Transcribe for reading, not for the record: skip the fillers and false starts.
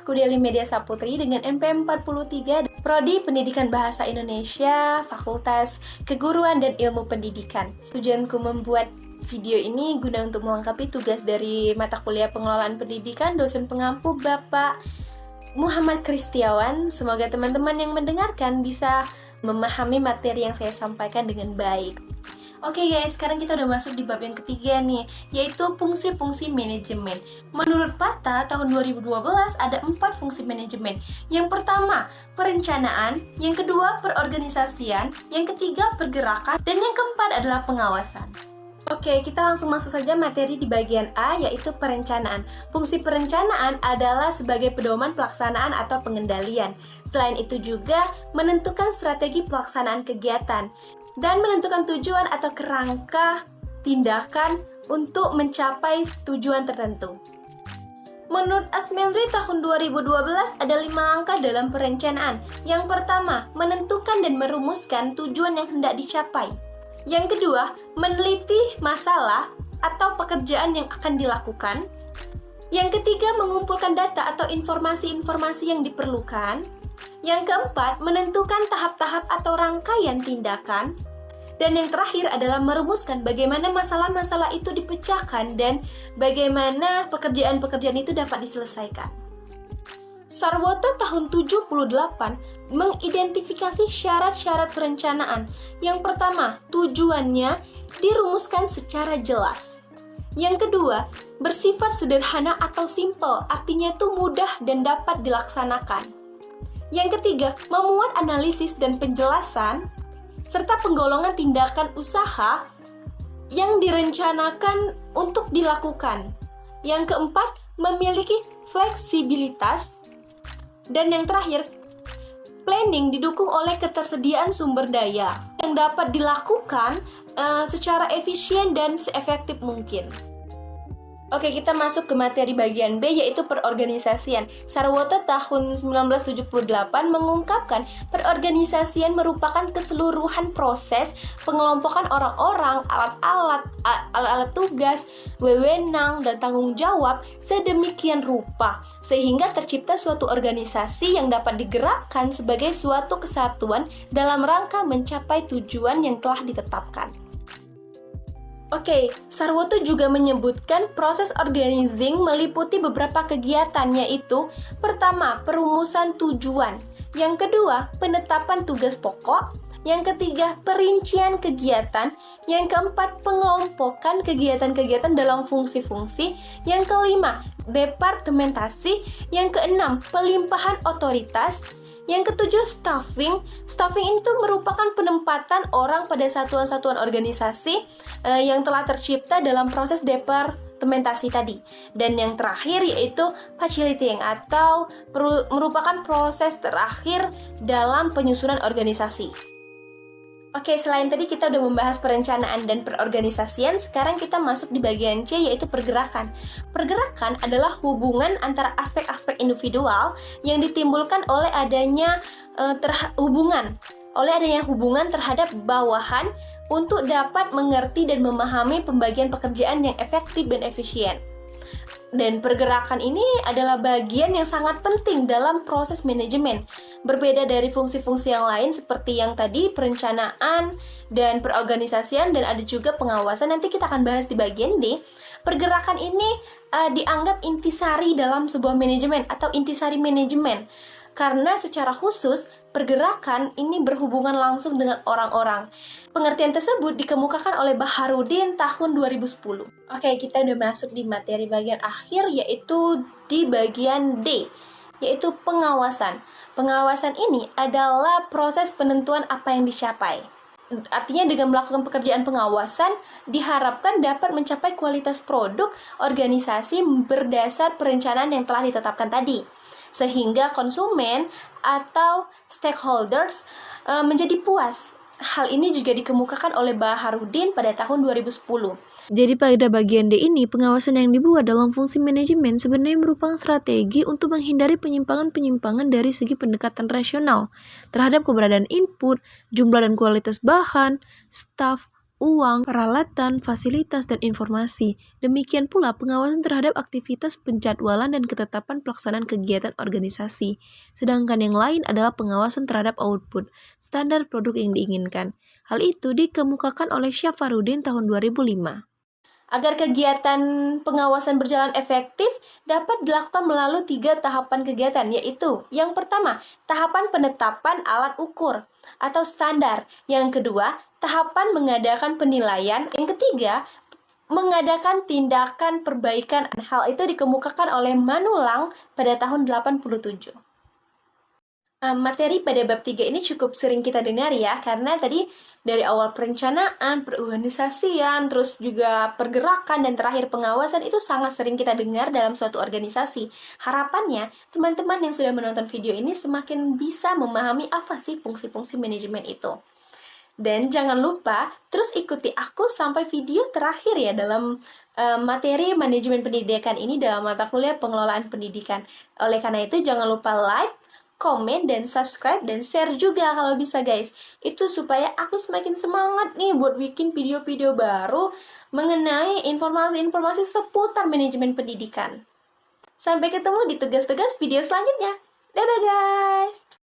Kudeli Media Saputri dengan NPM 43, Prodi Pendidikan Bahasa Indonesia, Fakultas Keguruan dan Ilmu Pendidikan. Tujuanku membuat video ini guna untuk melengkapi tugas dari mata kuliah Pengelolaan Pendidikan dosen pengampu Bapak Muhammad Kristiawan. Semoga teman-teman yang mendengarkan bisa memahami materi yang saya sampaikan dengan baik. Oke guys, sekarang kita udah masuk di bab yang ketiga nih, yaitu fungsi-fungsi manajemen. Menurut PATA tahun 2012 ada 4 fungsi manajemen. Yang pertama, perencanaan, yang kedua, perorganisasian, yang ketiga, pergerakan, dan yang keempat adalah pengawasan. Oke, kita langsung masuk saja materi di bagian A, yaitu perencanaan. Fungsi perencanaan adalah sebagai pedoman pelaksanaan atau pengendalian. Selain itu juga menentukan strategi pelaksanaan kegiatan dan menentukan tujuan atau kerangka tindakan untuk mencapai tujuan tertentu. Menurut Asmendri tahun 2012 ada 5 langkah dalam perencanaan. Yang pertama, menentukan dan merumuskan tujuan yang hendak dicapai. Yang kedua, meneliti masalah atau pekerjaan yang akan dilakukan. Yang ketiga, mengumpulkan data atau informasi-informasi yang diperlukan. Yang keempat, menentukan tahap-tahap atau rangkaian tindakan. Dan yang terakhir adalah merumuskan bagaimana masalah-masalah itu dipecahkan dan bagaimana pekerjaan-pekerjaan itu dapat diselesaikan. Sarwoto tahun 78 mengidentifikasi syarat-syarat perencanaan. Yang pertama, tujuannya dirumuskan secara jelas. Yang kedua, bersifat sederhana atau simple, artinya itu mudah dan dapat dilaksanakan. Yang ketiga, memuat analisis dan penjelasan, serta penggolongan tindakan usaha yang direncanakan untuk dilakukan. Yang keempat, memiliki fleksibilitas. Dan yang terakhir, planning didukung oleh ketersediaan sumber daya yang dapat dilakukan secara efisien dan seefektif mungkin. Oke, kita masuk ke materi bagian B, yaitu perorganisasian. Sarwoto tahun 1978 mengungkapkan perorganisasian merupakan keseluruhan proses pengelompokan orang-orang, alat-alat tugas, wewenang, dan tanggung jawab sedemikian rupa sehingga tercipta suatu organisasi yang dapat digerakkan sebagai suatu kesatuan dalam rangka mencapai tujuan yang telah ditetapkan. Oke, Sarwoto juga menyebutkan proses organizing meliputi beberapa kegiatan, yaitu pertama, perumusan tujuan, yang kedua, penetapan tugas pokok, yang ketiga, perincian kegiatan, yang keempat, pengelompokan kegiatan-kegiatan dalam fungsi-fungsi, yang kelima, departementasi, yang keenam, pelimpahan otoritas, yang ketujuh, staffing. Staffing itu merupakan penempatan orang pada satuan-satuan organisasi yang telah tercipta dalam proses departementasi tadi. Dan yang terakhir yaitu facilitating atau merupakan proses terakhir dalam penyusunan organisasi. Oke, selain tadi kita udah membahas perencanaan dan perorganisasian, sekarang kita masuk di bagian C, yaitu pergerakan. Pergerakan adalah hubungan antara aspek-aspek individual yang ditimbulkan oleh adanya hubungan terhadap bawahan untuk dapat mengerti dan memahami pembagian pekerjaan yang efektif dan efisien. Dan pergerakan ini adalah bagian yang sangat penting dalam proses manajemen. Berbeda dari fungsi-fungsi yang lain seperti yang tadi, perencanaan dan perorganisasian, dan ada juga pengawasan. Nanti kita akan bahas di bagian D. Pergerakan ini dianggap intisari dalam sebuah manajemen atau intisari manajemen. Karena secara khusus, pergerakan ini berhubungan langsung dengan orang-orang. Pengertian tersebut dikemukakan oleh Baharudin tahun 2010. Oke, kita udah masuk di materi bagian akhir, yaitu di bagian D, yaitu pengawasan. Pengawasan ini adalah proses penentuan apa yang dicapai. Artinya dengan melakukan pekerjaan pengawasan, diharapkan dapat mencapai kualitas produk organisasi berdasar perencanaan yang telah ditetapkan tadi. Sehingga konsumen atau stakeholders menjadi puas. Hal ini juga dikemukakan oleh Baharudin pada tahun 2010. Jadi pada bagian D ini, pengawasan yang dibuat dalam fungsi manajemen sebenarnya merupakan strategi untuk menghindari penyimpangan-penyimpangan dari segi pendekatan rasional terhadap keberadaan input, jumlah dan kualitas bahan, staf, uang, peralatan, fasilitas, dan informasi. Demikian pula pengawasan terhadap aktivitas penjadwalan dan ketetapan pelaksanaan kegiatan organisasi. Sedangkan yang lain adalah pengawasan terhadap output, standar produk yang diinginkan. Hal itu dikemukakan oleh Syafarudin tahun 2005. Agar kegiatan pengawasan berjalan efektif, dapat dilakukan melalui 3 tahapan kegiatan, yaitu yang pertama, tahapan penetapan alat ukur atau standar. Yang kedua, tahapan mengadakan penilaian. Yang ketiga, mengadakan tindakan perbaikan. Hal itu dikemukakan oleh Manulang pada tahun 87. Materi pada bab 3 ini cukup sering kita dengar ya, karena tadi dari awal perencanaan, perorganisasian, terus juga pergerakan, dan terakhir pengawasan itu sangat sering kita dengar dalam suatu organisasi. Harapannya, teman-teman yang sudah menonton video ini semakin bisa memahami apa sih fungsi-fungsi manajemen itu. Dan jangan lupa, terus ikuti aku sampai video terakhir ya dalam materi manajemen pendidikan ini dalam mata kuliah pengelolaan pendidikan. Oleh karena itu, jangan lupa like, komen, dan subscribe, dan share juga kalau bisa guys. Itu supaya aku semakin semangat nih buat bikin video-video baru mengenai informasi-informasi seputar manajemen pendidikan. Sampai ketemu di tugas-tugas video selanjutnya. Dadah guys!